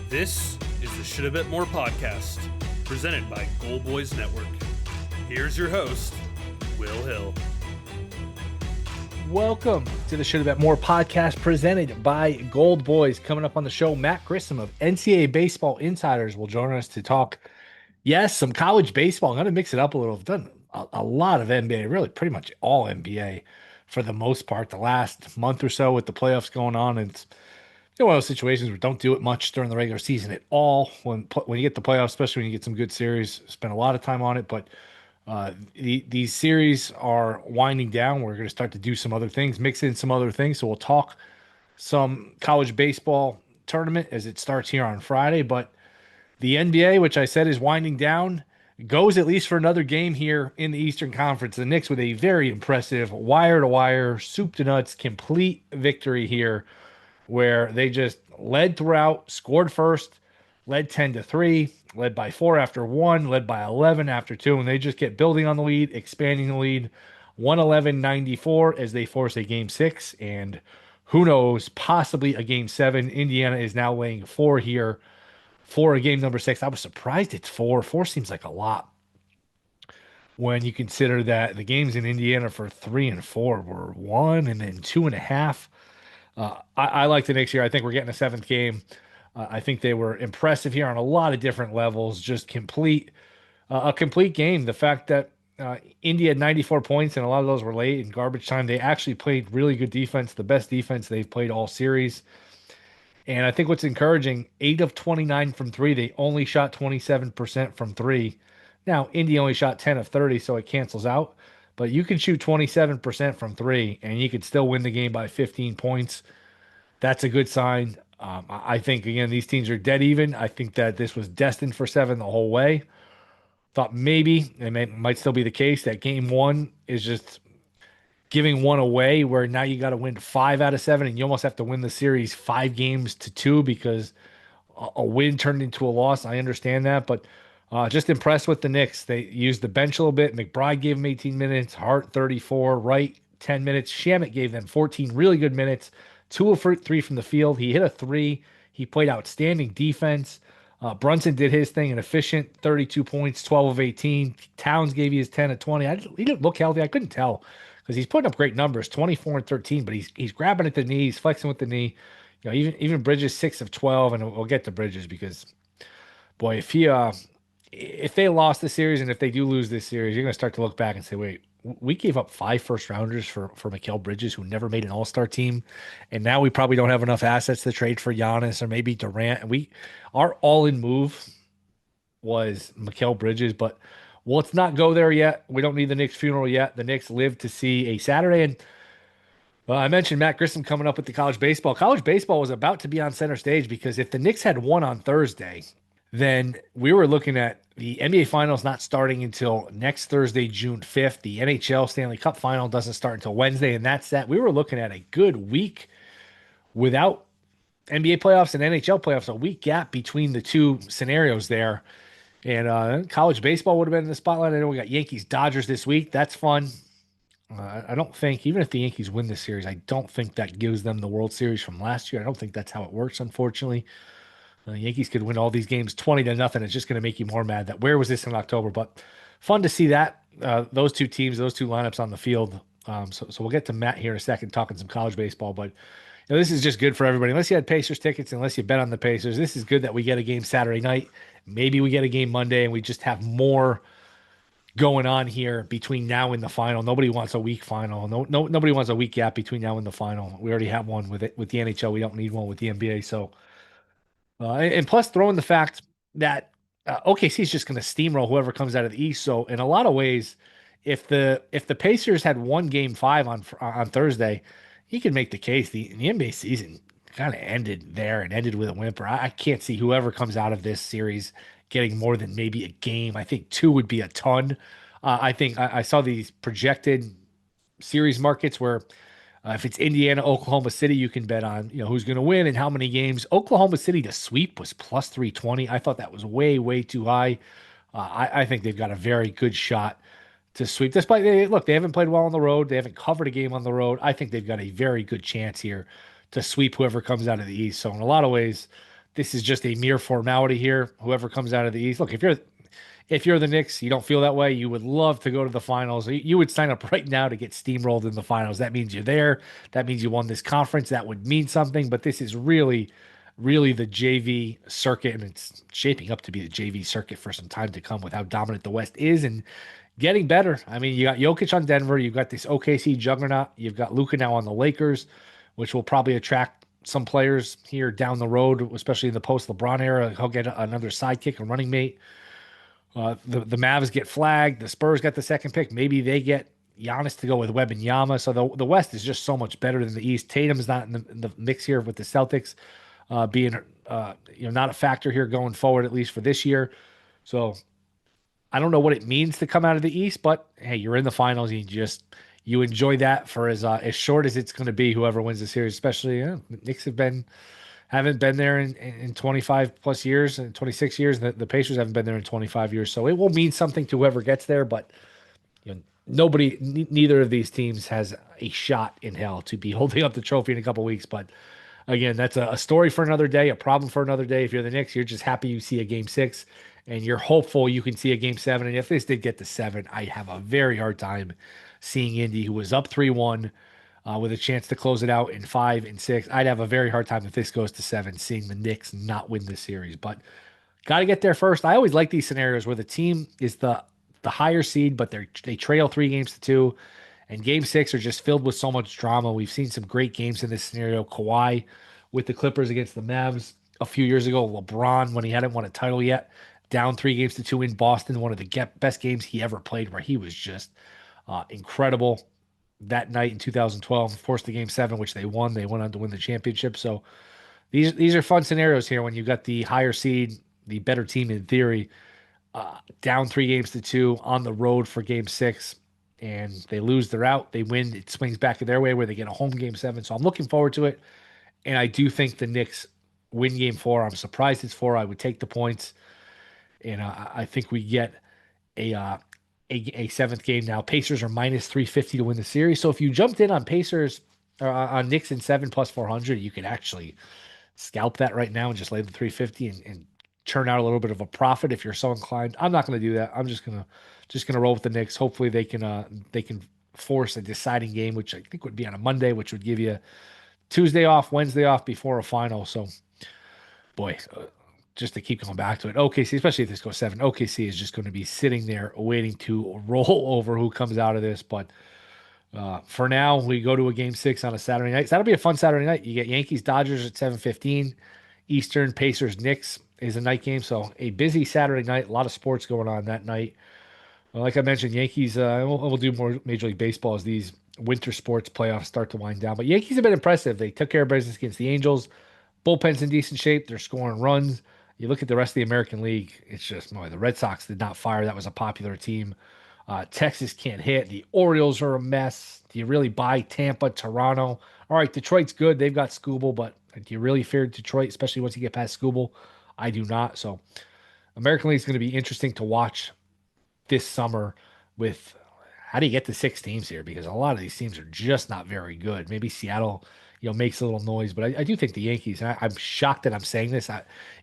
This is the Shoulda Bet More podcast, presented by Gold Boys Network. Here's your host, Will Hill. Welcome to the Shoulda Bet More podcast, presented by Gold Boys. Coming up on the show, Matt Grissom of NCAA Baseball Insiders will join us to talk, some college baseball. I'm going to mix it up a little. I've done a lot of NBA, really pretty much all NBA for the most part, the last month or so with the playoffs going on. And it's one of those situations where don't do it much during the regular season at all. When you get the playoffs, especially when you get some good series, spend a lot of time on it. But these series are winding down. We're going to start to do some other things, mix in some other things. So we'll talk some college baseball tournament as it starts here on Friday. But the NBA, which I said is winding down, goes at least for another game here in the Eastern Conference. The Knicks with a very impressive wire-to-wire, soup-to-nuts, complete victory here, where they just led throughout, scored first, led 10-3, led by 4 after 1, led by 11 after 2, and they just kept building on the lead, expanding the lead, 111-94 as they force a Game 6, and who knows, possibly a Game 7. Indiana is now laying 4 here for a game number 6. I was surprised it's 4. 4 seems like a lot when you consider that the games in Indiana for 3 and 4 were 1 and then 2.5. I like the Knicks here. I think we're getting a 7th game. I think they were impressive here on a lot of different levels. Just a complete game. The fact that Indy had 94 points and a lot of those were late in garbage time. They actually played really good defense, the best defense they've played all series. And I think what's encouraging, 8 of 29 from 3. They only shot 27% from 3. Now, Indy only shot 10 of 30, so it cancels out. But you can shoot 27% from 3, and you could still win the game by 15 points. That's a good sign. I think, again, these teams are dead even. I think that this was destined for 7 the whole way. Thought maybe, and it might still be the case, that game 1 is just giving 1 away, where now you got to win 5 out of 7, and you almost have to win the series 5-2 because a win turned into a loss. I understand that, but just impressed with the Knicks. They used the bench a little bit. McBride gave them 18 minutes, Hart 34, Wright 10 minutes. Shamet gave them 14 really good minutes, 2 of 3 from the field. He hit a 3. He played outstanding defense. Brunson did his thing, an efficient 32 points, 12 of 18. Towns gave you his 10 of 20. He didn't look healthy. I couldn't tell because he's putting up great numbers, 24 and 13, but he's grabbing at the knee, he's flexing with the knee. Even Bridges 6 of 12, and we'll get to Bridges because, boy, if they lost the series and if they do lose this series, you're going to start to look back and say, wait, we gave up 5 first-rounders for Mikal Bridges, who never made an all-star team, and now we probably don't have enough assets to trade for Giannis or maybe Durant. Our all-in move was Mikal Bridges, but let's not go there yet. We don't need the Knicks funeral yet. The Knicks live to see a Saturday, and I mentioned Matt Grissom coming up with the college baseball. College baseball was about to be on center stage because if the Knicks had won on Thursday, then we were looking at the NBA Finals not starting until next Thursday, June 5th. The NHL Stanley Cup Final doesn't start until Wednesday, and that's that. We were looking at a good week without NBA playoffs and NHL playoffs, a week gap between the two scenarios there. And college baseball would have been in the spotlight. I know we got Yankees-Dodgers this week. That's fun. I don't think, even if the Yankees win this series, I don't think that gives them the World Series from last year. I don't think that's how it works, unfortunately. The Yankees could win all these games 20-0. It's just going to make you more mad that where was this in October? But fun to see that, those two teams, those two lineups on the field. So we'll get to Matt here in a second talking some college baseball. But this is just good for everybody. Unless you had Pacers tickets, unless you bet on the Pacers, this is good that we get a game Saturday night. Maybe we get a game Monday, and we just have more going on here between now and the final. Nobody wants a week final. Nobody wants a week gap between now and the final. We already have one with the NHL. We don't need one with the NBA. So. And plus, throw in the fact that OKC is just going to steamroll whoever comes out of the East. So, in a lot of ways, if the Pacers had won Game 5 on Thursday, he could make the case the NBA season kind of ended there and ended with a whimper. I can't see whoever comes out of this series getting more than maybe a game. I think 2 would be a ton. I think I saw these projected series markets where. If it's Indiana, Oklahoma City, you can bet on who's going to win and how many games. Oklahoma City to sweep was plus 320. I thought that was way, way too high. I think they've got a very good shot to sweep. Despite they haven't played well on the road. They haven't covered a game on the road. I think they've got a very good chance here to sweep whoever comes out of the East. So in a lot of ways, this is just a mere formality here. Whoever comes out of the East. Look, if you're the Knicks, you don't feel that way. You would love to go to the finals. You would sign up right now to get steamrolled in the finals. That means you're there. That means you won this conference. That would mean something. But this is really, really the JV circuit, and it's shaping up to be the JV circuit for some time to come with how dominant the West is and getting better. I mean, you got Jokic on Denver. You've got this OKC juggernaut. You've got Luka now on the Lakers, which will probably attract some players here down the road, especially in the post LeBron era. He'll get another sidekick and running mate. The Mavs get flagged. The Spurs got the second pick. Maybe they get Giannis to go with Webb and Yama. So the West is just so much better than the East. Tatum's not in the mix here with the Celtics being not a factor here going forward, at least for this year. So I don't know what it means to come out of the East, but hey, you're in the finals. You enjoy that for as short as it's going to be. Whoever wins the series, especially Knicks haven't been there in 25 plus years and 26 years. The Pacers haven't been there in 25 years. So it will mean something to whoever gets there, but neither of these teams has a shot in hell to be holding up the trophy in a couple weeks. But again, that's a story for another day, a problem for another day. If you're the Knicks, you're just happy you see a game six and you're hopeful you can see a game seven. And if this did get to seven, I have a very hard time seeing Indy, who was up 3-1, with a chance to close it out in 5 and 6. I'd have a very hard time if this goes to 7, seeing the Knicks not win this series. But got to get there first. I always like these scenarios where the team is the higher seed, but they trail 3-2, and game 6 are just filled with so much drama. We've seen some great games in this scenario. Kawhi with the Clippers against the Mavs a few years ago. LeBron, when he hadn't won a title yet, down 3-2 in Boston, one of the best games he ever played, where he was just incredible that night in 2012. Of course, the game 7, which they won. They went on to win the championship. So these are fun scenarios here when you got the higher seed, the better team in theory, down 3-2 on the road for game 6, and they lose, they're out. They win, it swings back their way where they get a home game 7. So I'm looking forward to it, and I do think the Knicks win game 4. I'm surprised it's 4. I would take the points, and I think we get a seventh game now. Pacers are minus 350 to win the series. So if you jumped in on Pacers or on Knicks in 7 plus 400, you could actually scalp that right now and just lay the 350 and churn out a little bit of a profit if you're so inclined. I'm not going to do that. I'm just gonna roll with the Knicks. Hopefully they can force a deciding game, which I think would be on a Monday, which would give you Tuesday off, Wednesday off before a final. So boy, just to keep going back to it, OKC, especially if this goes 7, OKC is just going to be sitting there waiting to roll over who comes out of this. But for now, we go to a game 6 on a Saturday night. So that'll be a fun Saturday night. You get Yankees, Dodgers at 7:15 Eastern, Pacers, Knicks is a night game. So a busy Saturday night, a lot of sports going on that night. Well, like I mentioned, Yankees, we'll do more Major League Baseball as these winter sports playoffs start to wind down. But Yankees have been impressive. They took care of business against the Angels. Bullpen's in decent shape. They're scoring runs. You look at the rest of the American League, it's just, boy, the Red Sox did not fire. That was a popular team. Texas can't hit. The Orioles are a mess. Do you really buy Tampa, Toronto? All right, Detroit's good. They've got Skubal, but do you really fear Detroit, especially once you get past Skubal? I do not. So American League is going to be interesting to watch this summer with how do you get to 6 teams here? Because a lot of these teams are just not very good. Maybe Seattle, makes a little noise, but I do think the Yankees, and I'm shocked that I'm saying this.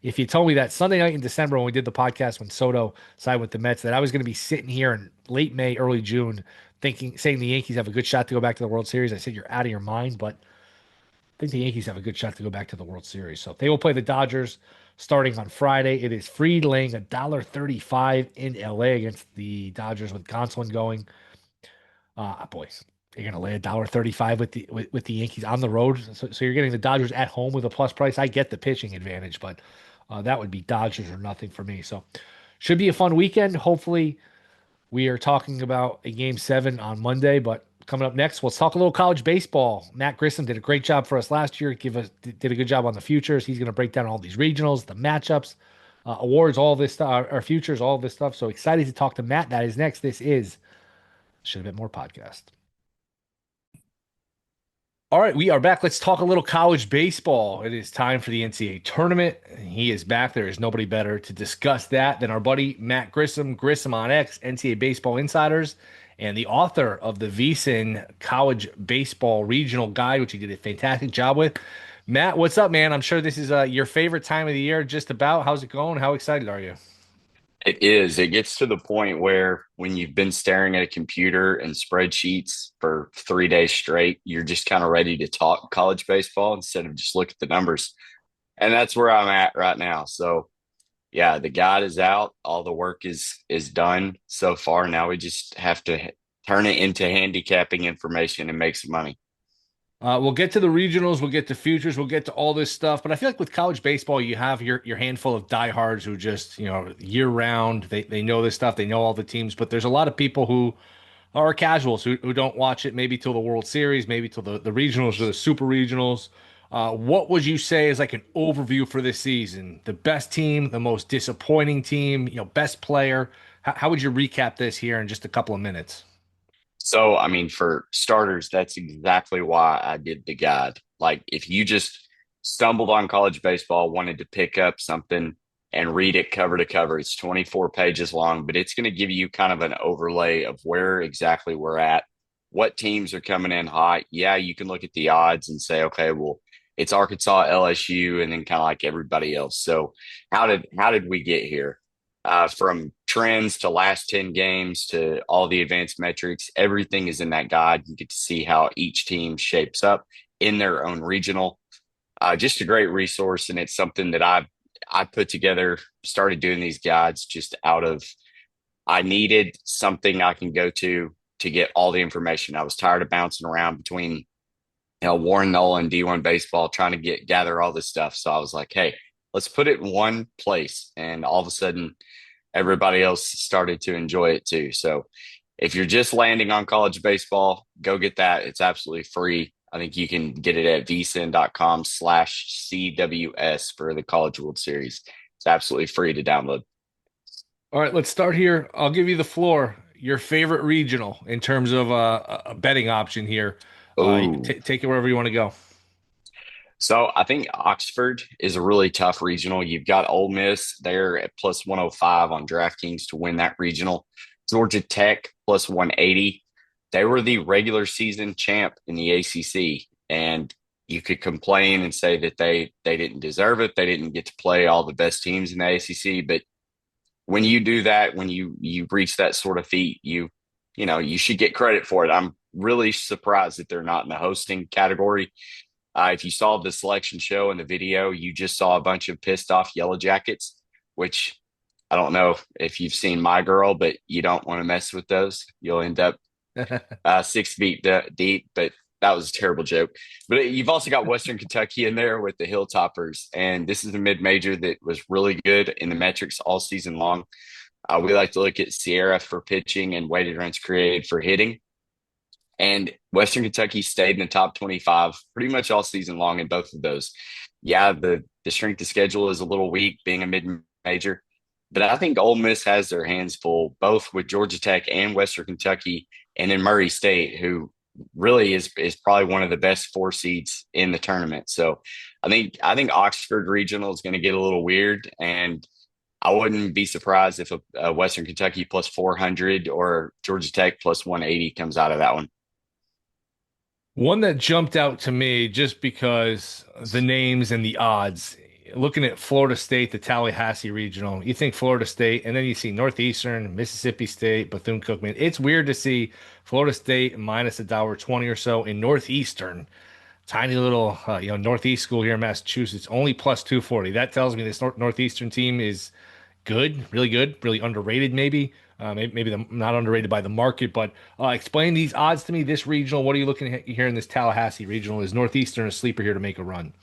If you told me that Sunday night in December when we did the podcast when Soto signed with the Mets, that I was going to be sitting here in late May, early June, saying the Yankees have a good shot to go back to the World Series, I said you're out of your mind, but I think the Yankees have a good shot to go back to the World Series. So they will play the Dodgers starting on Friday. It is free, laying $1.35 in LA against the Dodgers with Gonsolin going. Boys, you're going to lay $1.35 with the Yankees on the road. So you're getting the Dodgers at home with a plus price. I get the pitching advantage, but that would be Dodgers or nothing for me. So should be a fun weekend. Hopefully we are talking about a game 7 on Monday, but coming up next, let's talk a little college baseball. Matt Grissom did a great job for us last year. Did a good job on the futures. He's going to break down all these regionals, the matchups, awards, all this stuff, our futures, all this stuff. So excited to talk to Matt. That is next. This is Shoulda Bet More podcast. All right, we are back. Let's talk a little college baseball. It is time for the NCAA tournament. He is back. There is nobody better to discuss that than our buddy Matt Grissom, Grissom on X, NCAA Baseball Insiders, and the author of the VSiN College Baseball Regional Guide, which he did a fantastic job with. Matt, what's up, man? I'm sure this is your favorite time of the year, just about. How's it going? How excited are you? It is. It gets to the point where when you've been staring at a computer and spreadsheets for 3 days straight, you're just kind of ready to talk college baseball instead of just look at the numbers. And that's where I'm at right now. So yeah, the guide is out. All the work is done so far. Now we just have to turn it into handicapping information and make some money. We'll get to the regionals, we'll get to futures, we'll get to all this stuff. But I feel like with college baseball, you have your handful of diehards who just, year round, they know this stuff, they know all the teams. But there's a lot of people who are casuals who don't watch it maybe till the World Series, maybe till the regionals or the super regionals. What would you say is like an overview for this season? The best team, the most disappointing team, best player. How would you recap this here in just a couple of minutes? So, I mean, for starters, that's exactly why I did the guide. Like, if you just stumbled on college baseball, wanted to pick up something and read it cover to cover, it's 24 pages long, but it's going to give you kind of an overlay of where exactly we're at, what teams are coming in hot. Yeah, you can look at the odds and say, okay, well, it's Arkansas, LSU, and then kind of like everybody else. So, how did we get here? From trends to last 10 games to all the advanced metrics, everything is in that guide. You get to see how each team shapes up in their own regional. Just a great resource. And it's something that I put together, started doing these guides just out of I needed something I can go to get all the information. I was tired of bouncing around between Warren Nolan, D1 baseball, trying to gather all this stuff. So I was like, hey, let's put it in one place. And all of a sudden, everybody else started to enjoy it too. So if you're just landing on college baseball, go get that. It's absolutely free. I think you can get it at vsin.com/CWS for the College World Series. It's absolutely free to download. All right, let's start here. I'll give you the floor. Your favorite regional in terms of a betting option here. Oh, Take it wherever you want to go. so I think Oxford is a really tough regional. You've got Ole Miss there at plus 105 on DraftKings to win that regional. Georgia Tech plus 180. They were the regular season champ in the ACC, and you could complain and say that they didn't deserve it. They didn't get to play all the best teams in the ACC, but when you do that, when you reach that sort of feat, you should get credit for it. I'm really surprised that they're not in the hosting category. If you saw the selection show and the video, you just saw a bunch of pissed off Yellow Jackets, which I don't know if you've seen My Girl, but you don't want to mess with those. You'll end up 6 feet deep. But that was a terrible joke. But you've also got Western Kentucky in there with the Hilltoppers, and this is a mid major that was really good in the metrics all season long. We like to look at Sierra for pitching and weighted runs created for hitting. And Western Kentucky stayed in the top 25 pretty much all season long in both of those. Yeah, the strength of schedule is a little weak being a mid major, but I think Ole Miss has their hands full both with Georgia Tech and Western Kentucky, and then Murray State, who really is probably one of the best four seeds in the tournament. So I think Oxford Regional is going to get a little weird, and I wouldn't be surprised if a Western Kentucky plus 400 or Georgia Tech plus 180 comes out of that one. One that jumped out to me just because the names and the odds. Looking at Florida State, the Tallahassee Regional, you think Florida State, and then you see Northeastern, Mississippi State, Bethune-Cookman. It's weird to see Florida State minus $1.20 or so in Northeastern, tiny little Northeast school here in Massachusetts, only plus 240. That tells me this Northeastern team is good, really underrated maybe. Maybe not underrated by the market, but explain these odds to me. This regional, what are you looking at here in this Tallahassee regional? Is Northeastern a sleeper here to make a run?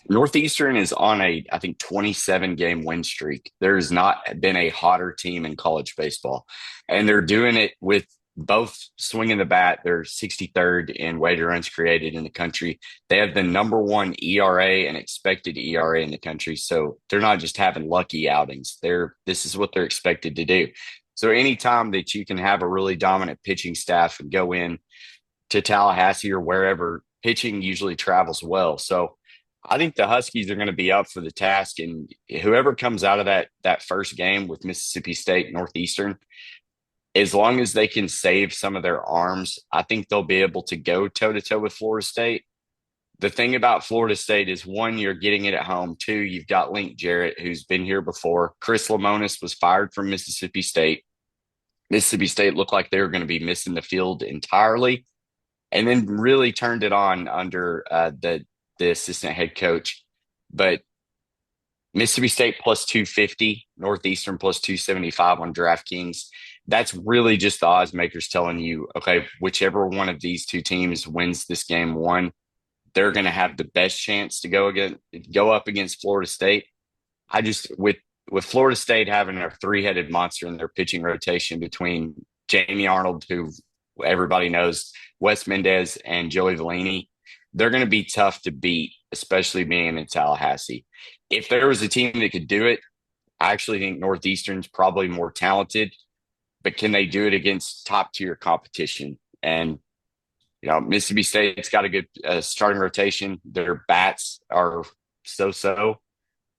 Northeastern is on I think, 27 game win streak. There has not been a hotter team in college baseball. And they're doing it with both swinging the bat. They're 63rd in weighted runs created in the country. They have the number one ERA and expected ERA in the country. So they're not just having lucky outings. This is what they're expected to do. So anytime that you can have a really dominant pitching staff and go in to Tallahassee or wherever, pitching usually travels well. So I think the Huskies are going to be up for the task, and whoever comes out of that first game with Mississippi State Northeastern, as long as they can save some of their arms, I think they'll be able to go toe to toe with Florida State. The thing about Florida State is, one, you're getting it at home. Two, you've got Link Jarrett, who's been here before. Chris Lemonis was fired from Mississippi State. Mississippi State looked like they were going to be missing the field entirely, and then really turned it on under the assistant head coach. But Mississippi State plus 250, Northeastern plus 275 on DraftKings. That's really just the odds makers telling you, okay, whichever one of these two teams wins this game one, they're going to have the best chance to go up against Florida State. I just with Florida State having a three-headed monster in their pitching rotation between Jamie Arnold, who everybody knows, Wes Mendez, and Joey Vellini, they're going to be tough to beat, especially being in Tallahassee. If there was a team that could do it, I actually think Northeastern's probably more talented, but can they do it against top-tier competition? And Mississippi State's got a good starting rotation. Their bats are so-so.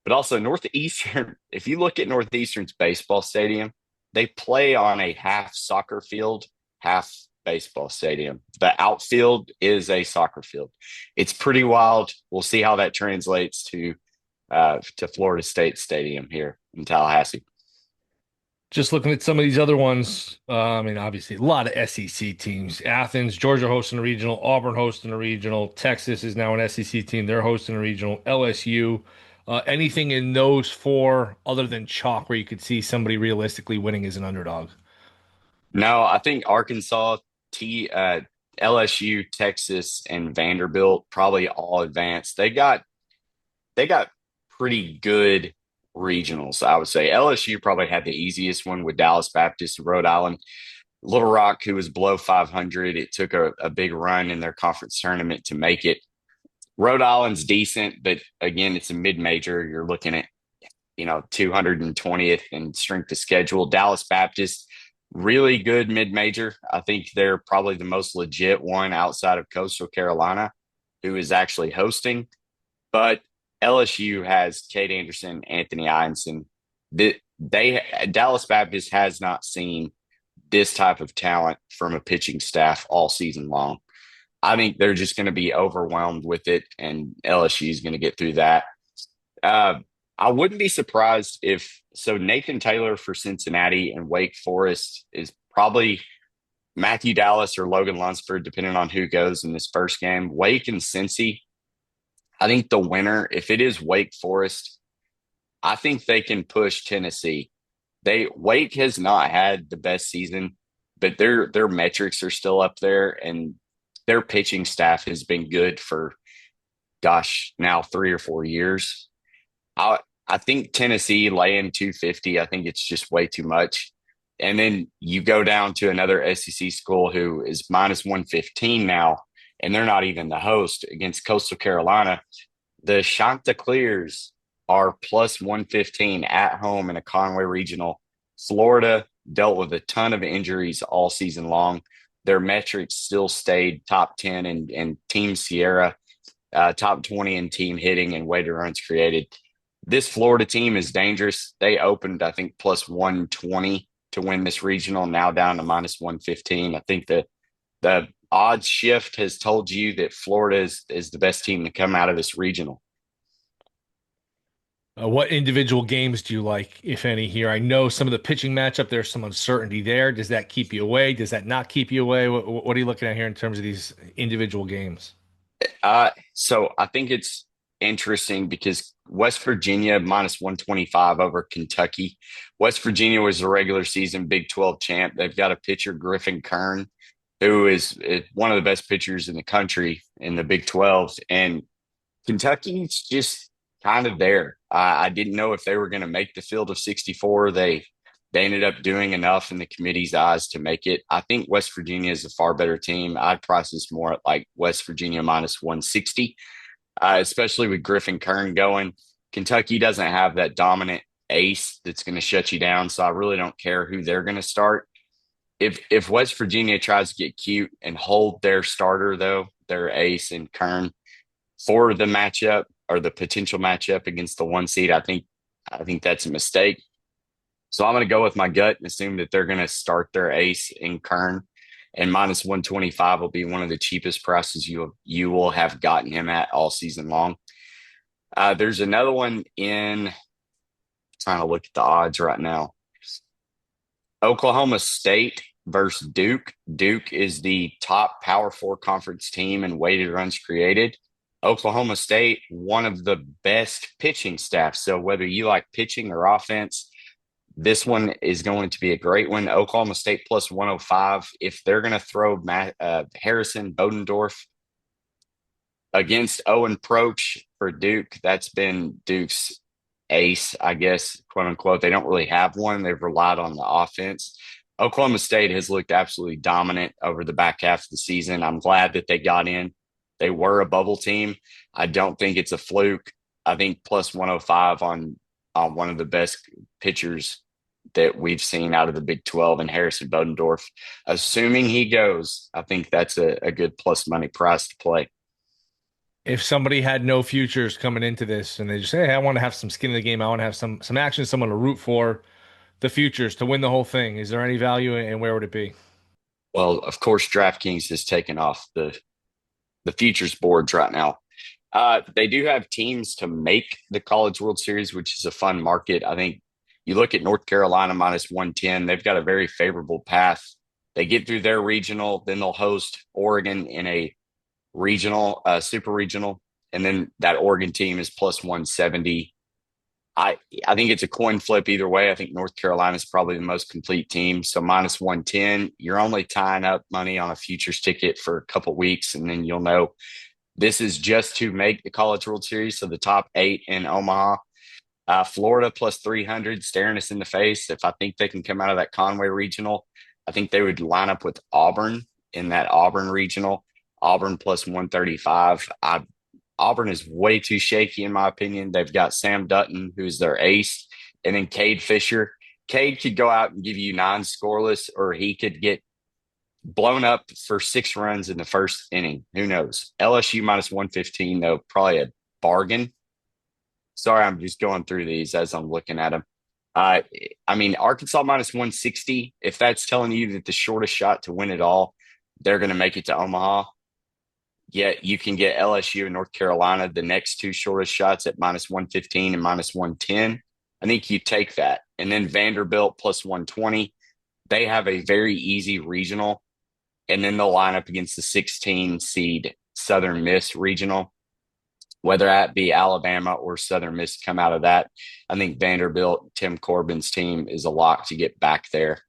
But also Northeastern, if you look at Northeastern's baseball stadium, they play on a half soccer field, half baseball stadium. The outfield is a soccer field. It's pretty wild. We'll see how that translates to Florida State Stadium here in Tallahassee. Just looking at some of these other ones, obviously a lot of SEC teams. Athens, Georgia hosting a regional, Auburn hosting a regional, Texas is now an SEC team. They're hosting a regional, LSU. Anything in those four other than chalk where you could see somebody realistically winning as an underdog? No, I think Arkansas, LSU, Texas, and Vanderbilt probably all advanced. They got pretty good regionals, I would say. LSU probably had the easiest one with Dallas Baptist of Rhode Island. Little Rock, who was below 500, it took a big run in their conference tournament to make it. Rhode Island's decent, but again, it's a mid-major. You're looking at, 220th in strength of schedule. Dallas Baptist, really good mid-major. I think they're probably the most legit one outside of Coastal Carolina, who is actually hosting. But LSU has Cade Anderson, Anthony Ianson. Dallas Baptist has not seen this type of talent from a pitching staff all season long. I think they're just going to be overwhelmed with it, and LSU is going to get through that. I wouldn't be surprised if Nathan Taylor for Cincinnati and Wake Forest is probably Matthew Dallas or Logan Lunsford, depending on who goes in this first game. Wake and Cincy, I think the winner, if it is Wake Forest, I think they can push Tennessee. Wake has not had the best season, but their metrics are still up there, and their pitching staff has been good for, now 3 or 4 years. I think Tennessee laying 250, I think it's just way too much. And then you go down to another SEC school who is minus 115 now, and they're not even the host against Coastal Carolina. The Chanticleers are plus 115 at home in a Conway Regional. Florida dealt with a ton of injuries all season long. Their metrics still stayed top 10 in Team Sierra, top 20 in team hitting and weighted runs created. This Florida team is dangerous. They opened, I think, plus 120 to win this regional, now down to minus 115. I think the odds shift has told you that Florida is the best team to come out of this regional. What individual games do you like, if any, here? I know some of the pitching matchup, there's some uncertainty there. Does that keep you away? Does that not keep you away? What are you looking at here in terms of these individual games? So I think it's interesting because West Virginia minus 125 over Kentucky. West Virginia was a regular season Big 12 champ. They've got a pitcher, Griffin Kern, who is one of the best pitchers in the country in the Big 12. And Kentucky's just kind of there. I didn't know if they were going to make the field of 64. They ended up doing enough in the committee's eyes to make it. I think West Virginia is a far better team. I'd price this more at like West Virginia minus 160, especially with Griffin Kern going. Kentucky doesn't have that dominant ace that's going to shut you down, so I really don't care who they're going to start. If West Virginia tries to get cute and hold their starter, though, their ace and Kern, for the matchup or the potential matchup against the 1 seed, I think that's a mistake. So I'm going to go with my gut and assume that they're going to start their ace in Kern. and minus 125 will be one of the cheapest prices you will have gotten him at all season long. There's another one in trying to look at the odds right now. Oklahoma State versus Duke. Duke is the top Power Four conference team in weighted runs created. Oklahoma State, one of the best pitching staffs. So whether you like pitching or offense, this one is going to be a great one. Oklahoma State plus 105. If they're going to throw Harrison Bodendorf against Owen Proch for Duke, that's been Duke's ace, I guess, quote unquote. They don't really have one. They've relied on the offense. Oklahoma State has looked absolutely dominant over the back half of the season. I'm glad that they got in. They were a bubble team. I don't think it's a fluke. I think plus 105 on one of the best pitchers that we've seen out of the Big 12 and Harrison Bodendorf. Assuming he goes, I think that's a good plus money price to play. If somebody had no futures coming into this and they just say, hey, I want to have some skin in the game, I want to have some action, someone to root for, the futures to win the whole thing, is there any value and where would it be? Well, of course, DraftKings has taken off the futures boards right now. They do have teams to make the College World Series, which is a fun market. I think you look at North Carolina minus 110. They've got a very favorable path. They get through their regional, then they'll host Oregon in a regional, super regional, and then that Oregon team is plus 170. I think it's a coin flip either way. I think North Carolina is probably the most complete team. So minus 110, you're only tying up money on a futures ticket for a couple weeks, and then you'll know this is just to make the College World Series. So the top 8 in Omaha. Florida plus 300, staring us in the face. If I think they can come out of that Conway regional, I think they would line up with Auburn in that Auburn regional. Auburn plus 135. Auburn is way too shaky, in my opinion. They've got Sam Dutton, who's their ace, and then Cade Fisher. Cade could go out and give you 9 scoreless, or he could get blown up for 6 runs in the first inning. Who knows? LSU minus 115, though, probably a bargain. Sorry, I'm just going through these as I'm looking at them. I mean, Arkansas minus 160, if that's telling you that the shortest shot to win it all, they're going to make it to Omaha. Yet you can get LSU and North Carolina, the next 2 shortest shots at minus 115 and minus 110. I think you take that. And then Vanderbilt plus 120. They have a very easy regional, and then they'll line up against the 16 seed Southern Miss regional. Whether that be Alabama or Southern Miss come out of that, I think Vanderbilt, Tim Corbin's team, is a lock to get back there.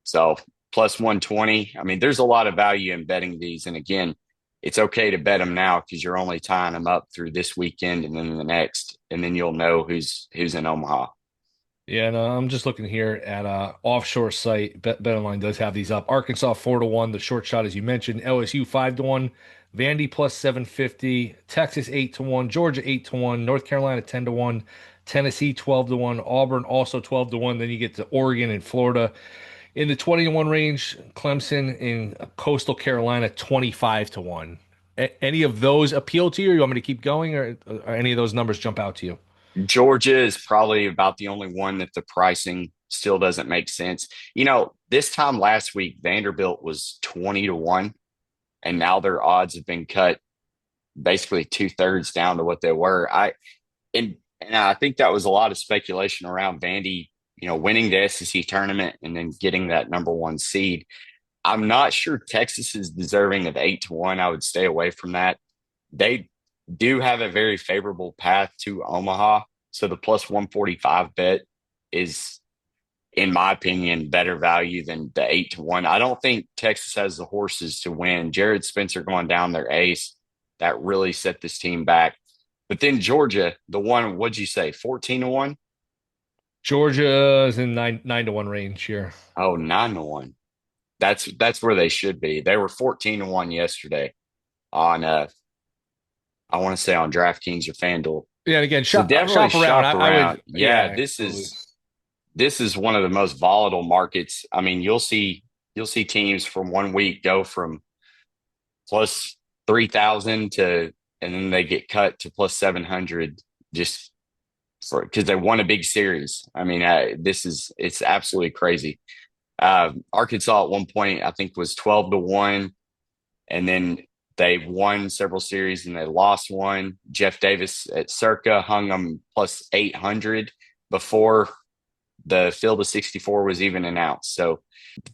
So plus 120. I mean, there's a lot of value in betting these. And again, it's okay to bet them now because you're only tying them up through this weekend and then the next, and then you'll know who's in Omaha. Yeah, no, I'm just looking here at offshore site. BetOnline does have these up. Arkansas 4-1, the short shot as you mentioned. LSU 5-1, Vandy plus 750, Texas 8-1, Georgia 8-1, North Carolina 10-1, Tennessee 12-1, Auburn also 12-1. Then you get to Oregon and Florida in the 20-1 range. Clemson in Coastal Carolina 25-1. Any of those appeal to you? Or you want me to keep going, or any of those numbers jump out to you? Georgia is probably about the only one that the pricing still doesn't make sense. You know, this time last week, Vanderbilt was 20-1, and now their odds have been cut basically 2/3 down to what they were. And I think that was a lot of speculation around Vandy, you know, winning the SEC tournament and then getting that number 1 seed. I'm not sure Texas is deserving of 8-1. I would stay away from that. They do have a very favorable path to Omaha. So the plus 145 bet is, in my opinion, better value than the 8-1. I don't think Texas has the horses to win. Jared Spencer going down, their ace, that really set this team back. But then Georgia, the one, what'd you say, 14-1? Georgia is in 9-1 range here. Oh, 9-1. That's where they should be. They were 14-1 yesterday on I want to say on DraftKings or FanDuel. Yeah, and again, shop around. I would, yeah, this is one of the most volatile markets. I mean, you'll see teams from 1 week go from plus 3,000 to, and then they get cut to plus 700 just because they won a big series. I mean, it's absolutely crazy. Arkansas at one point, I think, was 12-1, and then they won several series and they lost one. Jeff Davis at Circa hung them plus 800 before the field of 64 was even announced. So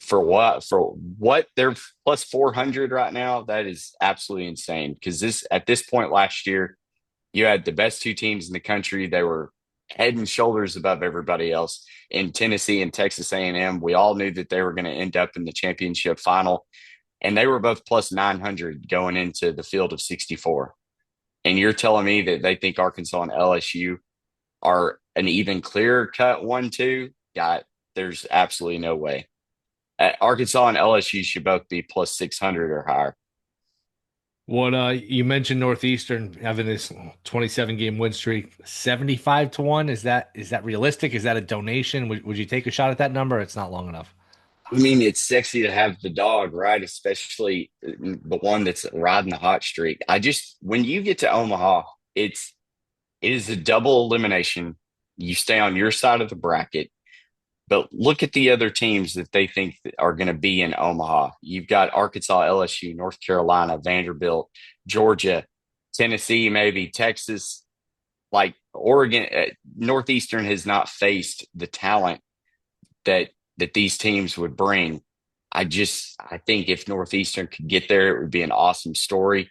for what they're plus 400 right now, that is absolutely insane. Because this at this point last year, you had the best two teams in the country. They were head and shoulders above everybody else in Tennessee and Texas A&M. We all knew that they were going to end up in the championship final, and they were both plus 900 going into the field of 64. And you're telling me that they think Arkansas and LSU are an even clearer cut 1-2? God, there's absolutely no way. Arkansas and LSU should both be plus 600 or higher. What you mentioned Northeastern having this 27 game win streak, 75-1. Is that realistic? Is that a donation? Would you take a shot at that number? It's not long enough. I mean, it's sexy to have the dog, right? Especially the one that's riding the hot streak. When you get to Omaha, it is a double elimination. You stay on your side of the bracket, but look at the other teams that they think are going to be in Omaha. You've got Arkansas, LSU, North Carolina, Vanderbilt, Georgia, Tennessee, maybe Texas, like Oregon. Northeastern has not faced the talent that these teams would bring. I think if Northeastern could get there, it would be an awesome story.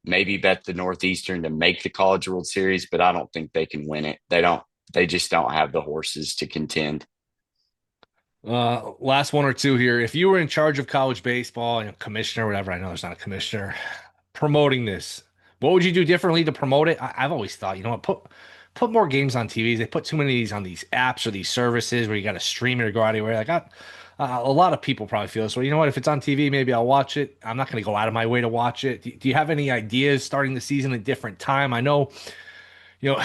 Maybe bet the Northeastern to make the College World Series, but I don't think they can win it. They just don't have the horses to contend. Last one or two here. If you were in charge of college baseball, commissioner, whatever, I know there's not a commissioner promoting this, what would you do differently to promote it? I've always thought, what, put more games on TVs. They put too many of these on these apps or these services where you got to stream it or go anywhere. A lot of people probably feel this way. You know what? If it's on TV, maybe I'll watch it. I'm not going to go out of my way to watch it. Do you have any ideas starting the season at a different time? I know, you know,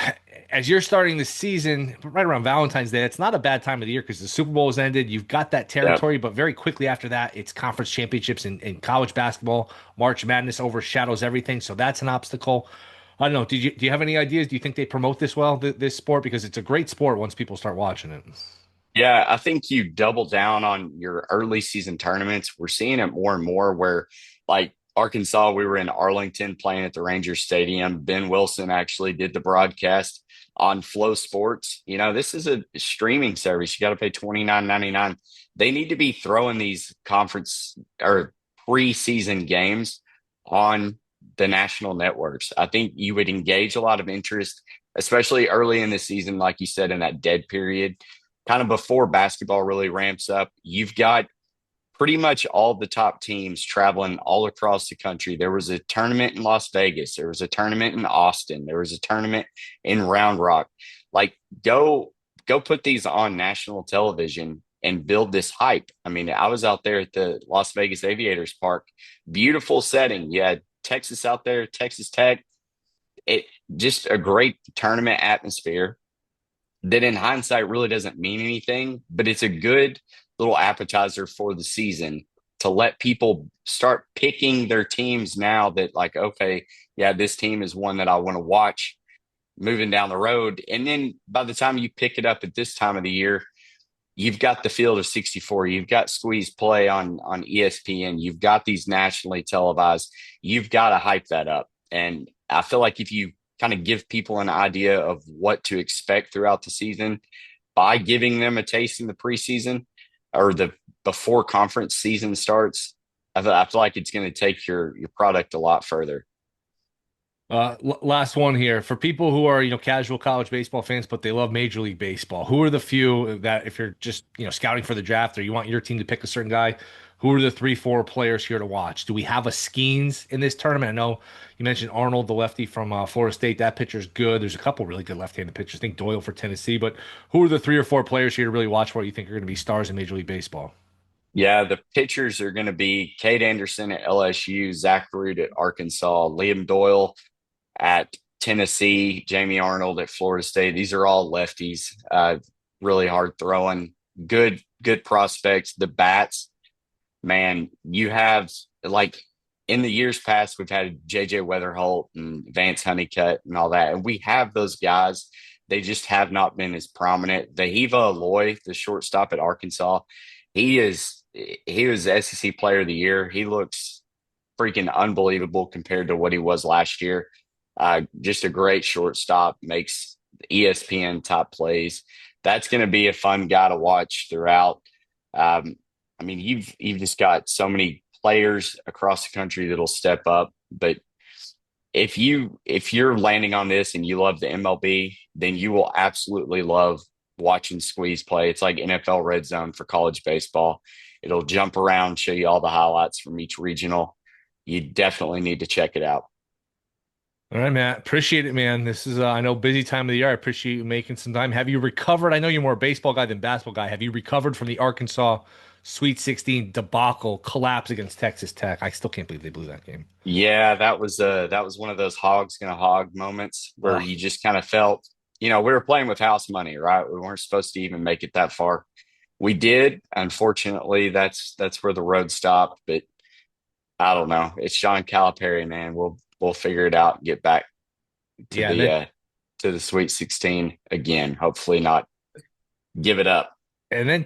as you're starting the season right around Valentine's Day, it's not a bad time of the year because the Super Bowl has ended. You've got that Yep. territory, but very quickly after that, it's conference championships in college basketball. March Madness overshadows everything, so that's an obstacle. I don't know. Do you have any ideas? Do you think they promote this well, this sport? Because it's a great sport once people start watching it. Yeah, I think you double down on your early season tournaments. We're seeing it more and more where, like Arkansas, we were in Arlington playing at the Rangers Stadium. Ben Wilson actually did the broadcast on Flow Sports. This is a streaming service. You got to pay $29.99. They need to be throwing these conference or preseason games on the national networks. I think you would engage a lot of interest, especially early in the season, like you said, in that dead period kind of before basketball really ramps up. You've got pretty much all the top teams traveling all across the country. There was a tournament in Las Vegas. There was a tournament in Austin. There was a tournament in Round Rock. Like, go put these on national television and build this hype. I mean, I was out there at the Las Vegas Aviators Park. Beautiful setting. You had Texas out there, Texas Tech. It just a great tournament atmosphere that in hindsight really doesn't mean anything, but it's a good little appetizer for the season to let people start picking their teams now that like, okay, yeah, this team is one that I want to watch moving down the road. And then by the time you pick it up at this time of the year, you've got the field of 64, you've got squeeze play on ESPN, you've got these nationally televised, you've got to hype that up. And I feel like if you kind of give people an idea of what to expect throughout the season by giving them a taste in the preseason or the before conference season starts, I feel like it's going to take your product a lot further. Last one here for people who are casual college baseball fans, but they love Major League Baseball. Who are the few that if you're just scouting for the draft or you want your team to pick a certain guy, who are the 3-4 players here to watch? Do we have a Skeens in this tournament? I know you mentioned Arnold, the lefty from Florida State. That pitcher's good. There's a couple really good left-handed pitchers. I think Doyle for Tennessee. But who are the 3 or 4 players here to really watch for? You think are going to be stars in Major League Baseball? Yeah, the pitchers are going to be Cade Anderson at LSU, Zach Root at Arkansas, Liam Doyle at Tennessee, Jamie Arnold at Florida State. These are all lefties, really hard throwing, good prospects. The bats, man, you have like in the years past, we've had JJ Weatherholt and Vance Honeycutt and all that. And we have those guys. They just have not been as prominent. Vahiva Aloy, the shortstop at Arkansas, he was SEC Player of the Year. He looks freaking unbelievable compared to what he was last year. Just a great shortstop, makes ESPN top plays. That's going to be a fun guy to watch throughout. I mean, you've just got so many players across the country that'll step up. But if you're landing on this and you love the MLB, then you will absolutely love watching Squeeze play. It's like NFL Red Zone for college baseball. It'll jump around, show you all the highlights from each regional. You definitely need to check it out. All right, Matt. Appreciate it, man. This is, I know, busy time of the year. I appreciate you making some time. Have you recovered? I know you're more a baseball guy than basketball guy. Have you recovered from the Arkansas Sweet 16 debacle collapse against Texas Tech? I still can't believe they blew that game. Yeah, that was one of those hogs gonna hog moments where Oh, you just kind of felt, we were playing with house money, right? We weren't supposed to even make it that far. We did. Unfortunately, that's where the road stopped. But I don't know. It's Sean Calipari, man. We'll figure it out and get back yeah. And then to the Sweet 16 again. Hopefully not give it up.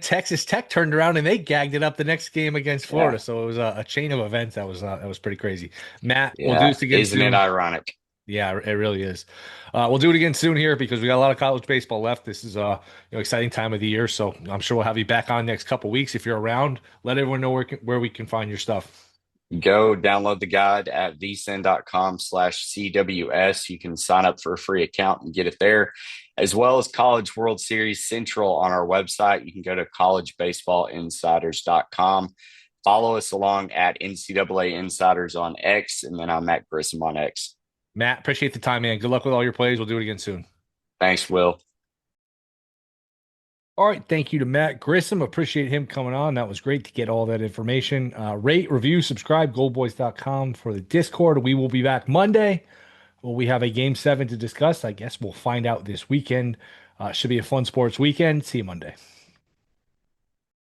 Texas Tech turned around and they gagged it up the next game against Yeah. Florida. So it was a chain of events that was pretty crazy. Matt, we'll do Yeah. this again Isn't it soon. ironic? Yeah, it really is. We'll do it again soon here because we got a lot of college baseball left. This is exciting time of the year, so I'm sure we'll have you back on next couple weeks if you're around. Let everyone know where we can find your stuff. Go download the guide at vsin.com/CWS. You can sign up for a free account and get it there, as well as College World Series Central on our website. You can go to collegebaseballinsiders.com. Follow us along at NCAA Insiders on X, and then I'm Matt Grissom on X. Matt, appreciate the time, man. Good luck with all your plays. We'll do it again soon. Thanks, Will. All right, thank you to Matt Grissom. Appreciate him coming on. That was great to get all that information. Rate, review, subscribe, goldboys.com for the Discord. We will be back Monday. Well, we have a game 7 to discuss. I guess we'll find out this weekend. Should be a fun sports weekend. See you Monday.